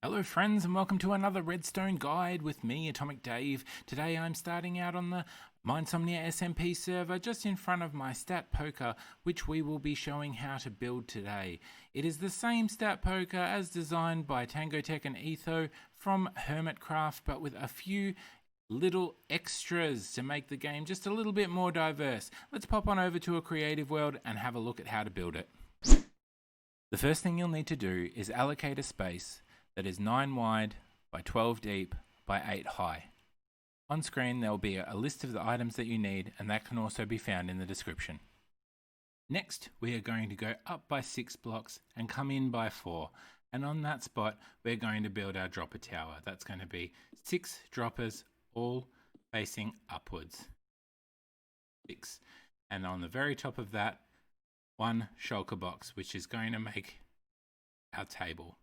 Hello friends and welcome to another Redstone guide with me, Atomic Dave. Today I'm starting out on the Minesomnia SMP server just in front of my stat poker, which we will be showing how to build today. It is the same stat poker as designed by Tangotek and Etho from Hermitcraft, but with a few little extras to make the game just a little bit more diverse. Let's pop on over to a creative world and have a look at how to build it. The first thing you'll need to do is allocate a space that is 9 wide by 12 deep by 8 high. On screen there will be a list of the items that you need, and that can also be found in the description. Next we are going to go up by 6 blocks and come in by 4, and on that spot we're going to build our dropper tower. That's going to be 6 droppers all facing upwards. 6. And on the very top of that, 1 shulker box, which is going to make our table.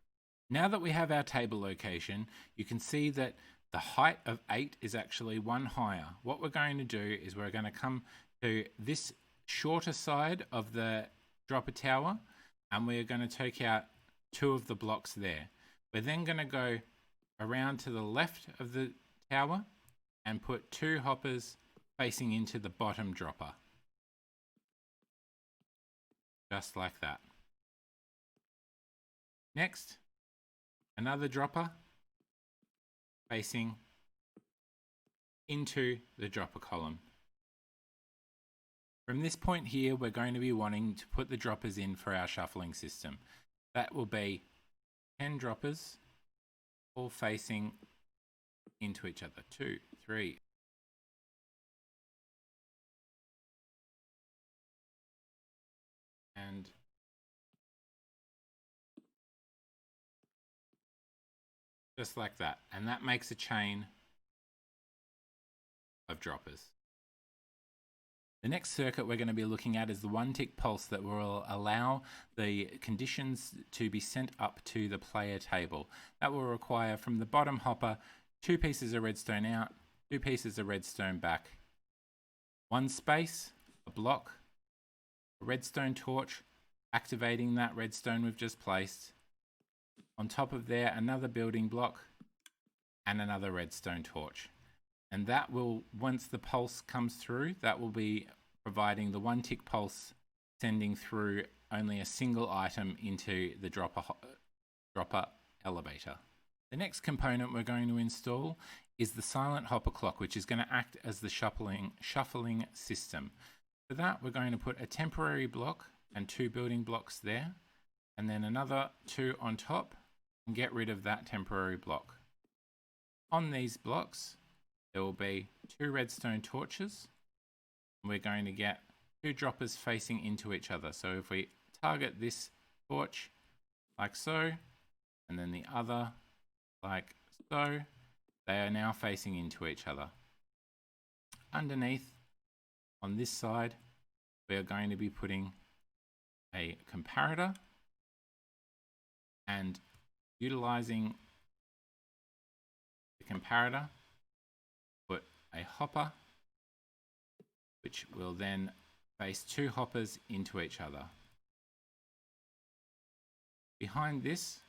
Now that we have our table location, you can see that the height of 8 is actually 1 higher. What we're going to do is we're going to come to this shorter side of the dropper tower, and we're going to take out 2 of the blocks there. We're then going to go around to the left of the tower and put 2 hoppers facing into the bottom dropper. Just like that. Next, another dropper facing into the dropper column. From this point here, we're going to be wanting to put the droppers in for our shuffling system. That will be 10 droppers all facing into each other. 2, 3. And just like that. And that makes a chain of droppers. The next circuit we're going to be looking at is the 1-tick pulse that will allow the conditions to be sent up to the player table. That will require from the bottom hopper 2 pieces of redstone out, 2 pieces of redstone back, 1 space, a block, a redstone torch, activating that redstone we've just placed. On top of there, another building block and another redstone torch. And that will, once the pulse comes through, that will be providing the 1-tick pulse, sending through only a single item into the dropper elevator. The next component we're going to install is the silent hopper clock, which is going to act as the shuffling system. For that, we're going to put a temporary block and 2 building blocks there, and then another 2 on top, and get rid of that temporary block. On these blocks, there will be 2 redstone torches, and we're going to get 2 droppers facing into each other. So if we target this torch like so, and then the other like so, they are now facing into each other. Underneath, on this side, we are going to be putting a comparator and utilizing the comparator, put a hopper, which will then face 2 hoppers into each other. Behind this,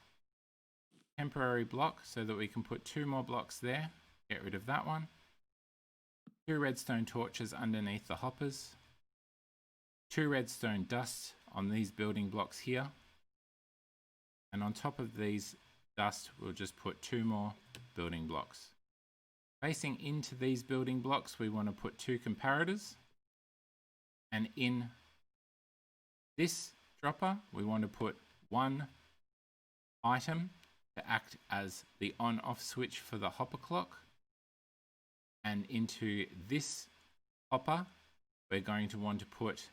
temporary block so that we can put 2 more blocks there, get rid of that one, 2 redstone torches underneath the hoppers, 2 redstone dust on these building blocks here, and on top of these dust we'll just put 2 more building blocks. Facing into these building blocks we want to put 2 comparators, and in this dropper we want to put 1 item to act as the on-off switch for the hopper clock, and into this hopper we're going to want to put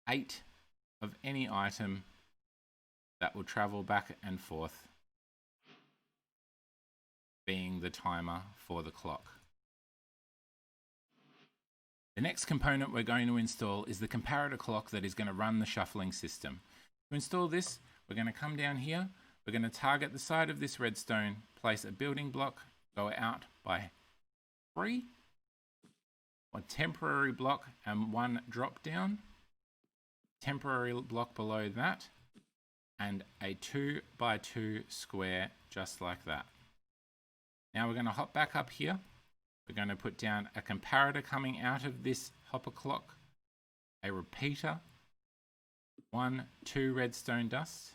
8 of any item that will travel back and forth, being the timer for the clock. The next component we're going to install is the comparator clock that is going to run the shuffling system. To install this, we're going to come down here, we're going to target the side of this redstone, place a building block, go out by 3, 1 temporary block and 1 drop down, temporary block below that, and a 2 by 2 square just like that. Now we're going to hop back up here. We're going to put down a comparator coming out of this hopper clock, a repeater, 1, 2 redstone dust,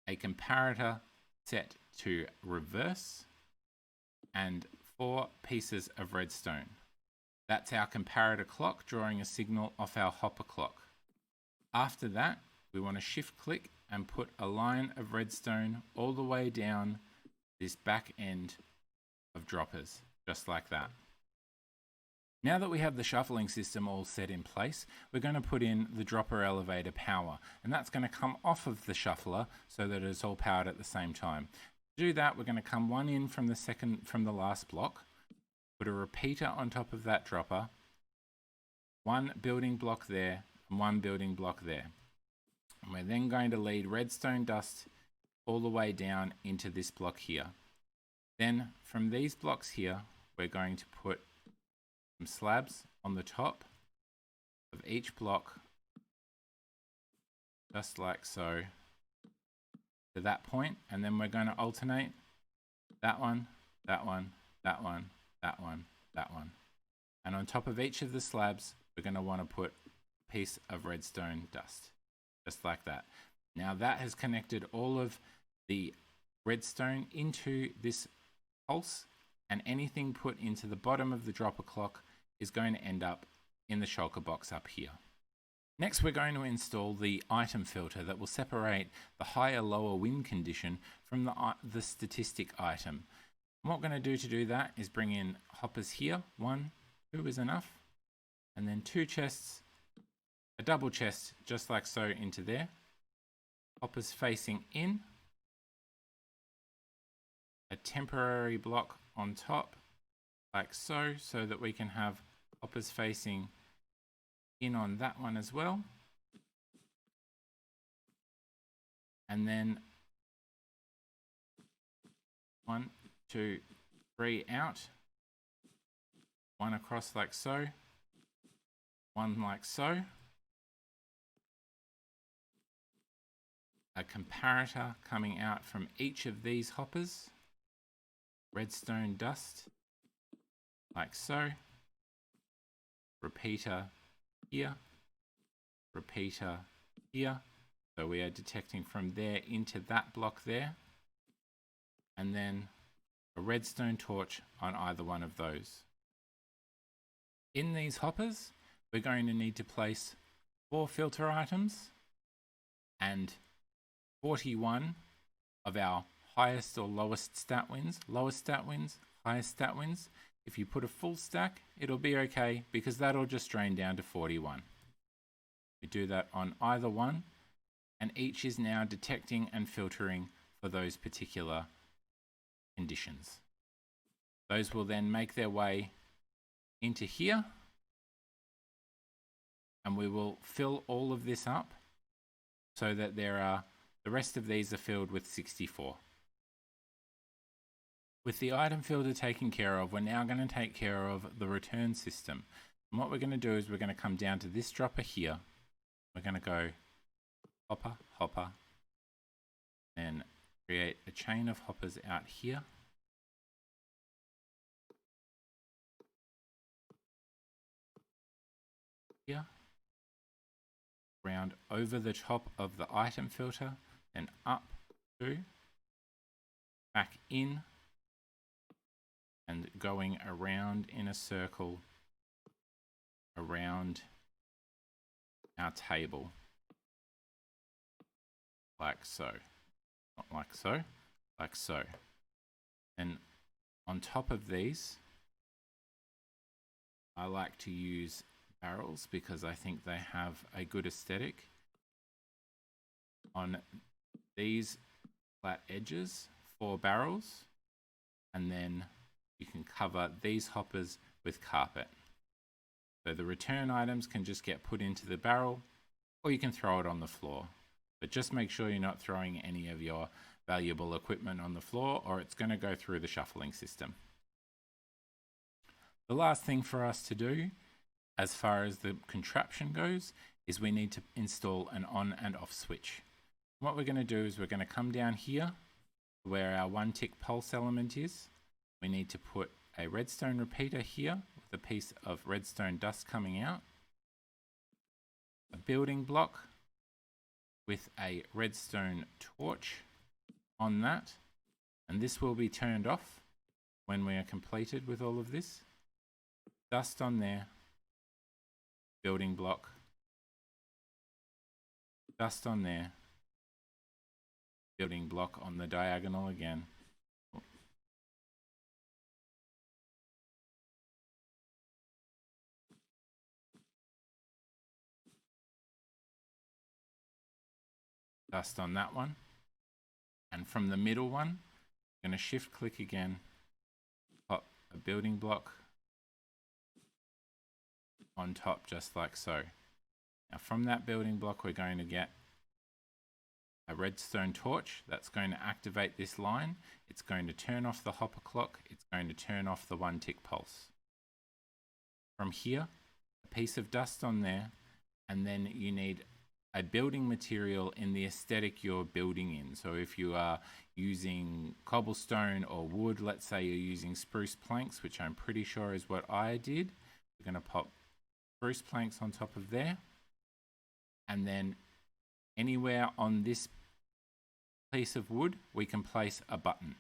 a comparator set to reverse, and 4 pieces of redstone. That's our comparator clock drawing a signal off our hopper clock. After that, we want to shift click and put a line of redstone all the way down this back end of droppers, just like that. Now that we have the shuffling system all set in place, we're going to put in the dropper elevator power, and that's going to come off of the shuffler so that it's all powered at the same time. To do that, we're going to come one in from the last block, put a repeater on top of that dropper, one building block there, and one building block there. And we're then going to lead redstone dust all the way down into this block here. Then from these blocks here, we're going to put some slabs on the top of each block, just like so, to that point, and then we're going to alternate that one, that one, that one, that one, that one. And on top of each of the slabs, we're going to want to put a piece of redstone dust, just like that. Now that has connected all of the redstone into this pulse, and anything put into the bottom of the dropper clock is going to end up in the shulker box up here. Next, we're going to install the item filter that will separate the higher-lower win condition from the statistic item. And what we're going to do that is bring in hoppers here. 1, 2 is enough. And then 2 chests, a double chest just like so into there. Hoppers facing in. A temporary block on top like so that we can have hoppers facing in on that one as well. And then 1, 2, 3 out, 1 across like so, 1 like so. A comparator coming out from each of these hoppers, redstone dust like so, repeater here, repeater here. So we are detecting from there into that block there, and then a redstone torch on either one of those. In these hoppers, we're going to need to place 4 filter items and 41 of our highest or lowest stat wins. Lowest stat wins, highest stat wins. If you put a full stack, it'll be okay because that'll just drain down to 41. We do that on either one, and each is now detecting and filtering for those particular conditions. Those will then make their way into here, and we will fill all of this up so that the rest of these are filled with 64. With the item filter taken care of, we're now going to take care of the return system. And what we're going to do is we're going to come down to this dropper here. We're going to go hopper, hopper, then create a chain of hoppers out here. Here. Round over the top of the item filter, then up to, back in, and going around in a circle around our table, like so. Not like so, like so. And on top of these, I like to use barrels because I think they have a good aesthetic. On these flat edges, 4 barrels, and then you can cover these hoppers with carpet. So the return items can just get put into the barrel, or you can throw it on the floor. But just make sure you're not throwing any of your valuable equipment on the floor, or it's going to go through the shuffling system. The last thing for us to do, as far as the contraption goes, is we need to install an on and off switch. What we're going to do is we're going to come down here where our 1 tick pulse element is. We need to put a redstone repeater here with a piece of redstone dust coming out. A building block with a redstone torch on that. And this will be turned off when we are completed with all of this. Dust on there. Building block. Dust on there. Building block on the diagonal again. Dust on that one. And from the middle one, I'm going to shift click again, pop a building block on top just like so. Now from that building block, we're going to get a redstone torch that's going to activate this line. It's going to turn off the hopper clock. It's going to turn off the 1 tick pulse. From here, a piece of dust on there, and then you need a building material in the aesthetic you're building in. So if you are using cobblestone or wood, let's say you're using spruce planks, which I'm pretty sure is what I did. We're going to pop spruce planks on top of there. And then anywhere on this piece of wood, we can place a button.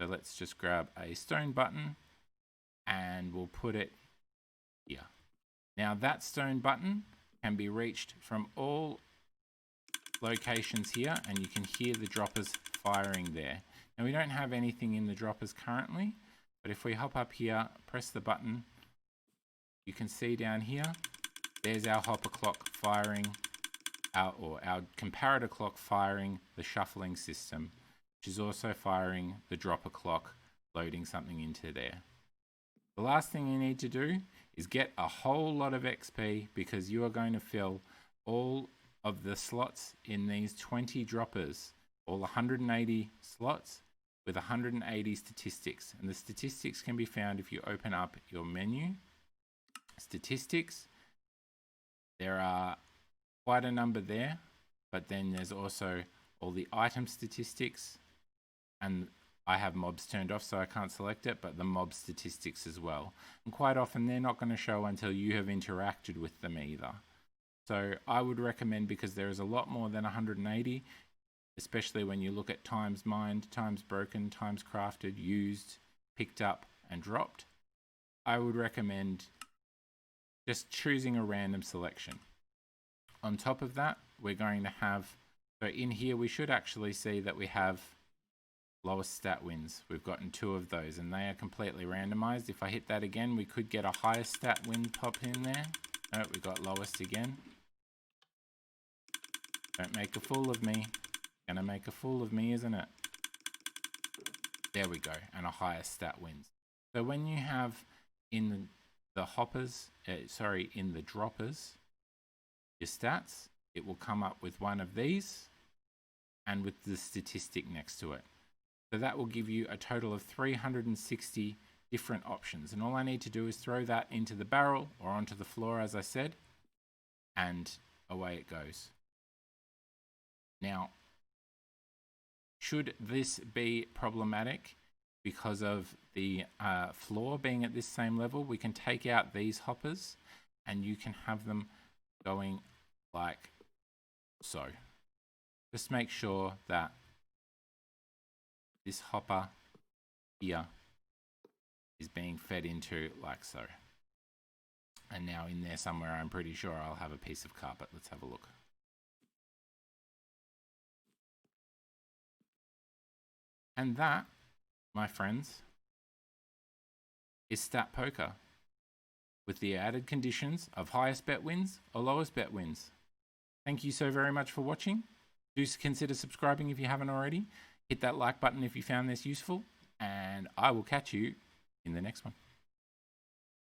So let's just grab a stone button and we'll put it here. Now that stone button can be reached from all locations here, and you can hear the droppers firing there. Now we don't have anything in the droppers currently, but if we hop up here, press the button, you can see down here, there's our hopper clock firing, our comparator clock firing the shuffling system, which is also firing the dropper clock, loading something into there. The last thing you need to do is get a whole lot of XP, because you are going to fill all of the slots in these 20 droppers, all 180 slots with 180 statistics. And the statistics can be found if you open up your menu, statistics. There are quite a number there, but then there's also all the item statistics, and I have mobs turned off so I can't select it, but the mob statistics as well. And quite often they're not going to show until you have interacted with them either. So I would recommend, because there is a lot more than 180, especially when you look at times mined, times broken, times crafted, used, picked up and dropped, I would recommend just choosing a random selection. On top of that, we're going to have, so in here we should actually see that we have lowest stat wins. We've gotten 2 of those and they are completely randomized. If I hit that again, we could get a higher stat win pop in there. No, we got lowest again. Don't make a fool of me. Gonna make a fool of me, isn't it? There we go, and a higher stat wins. So when you have in the hoppers, in the droppers, your stats, it will come up with one of these and with the statistic next to it. So that will give you a total of 360 different options. And all I need to do is throw that into the barrel or onto the floor, as I said, and away it goes. Now, should this be problematic because of the floor being at this same level, we can take out these hoppers and you can have them going like so. Just make sure that this hopper here is being fed into like so. And now in there somewhere, I'm pretty sure I'll have a piece of carpet. Let's have a look. And that, my friends, is stat poker with the added conditions of highest bet wins or lowest bet wins. Thank you so very much for watching. Do consider subscribing if you haven't already. Hit that like button if you found this useful, and I will catch you in the next one.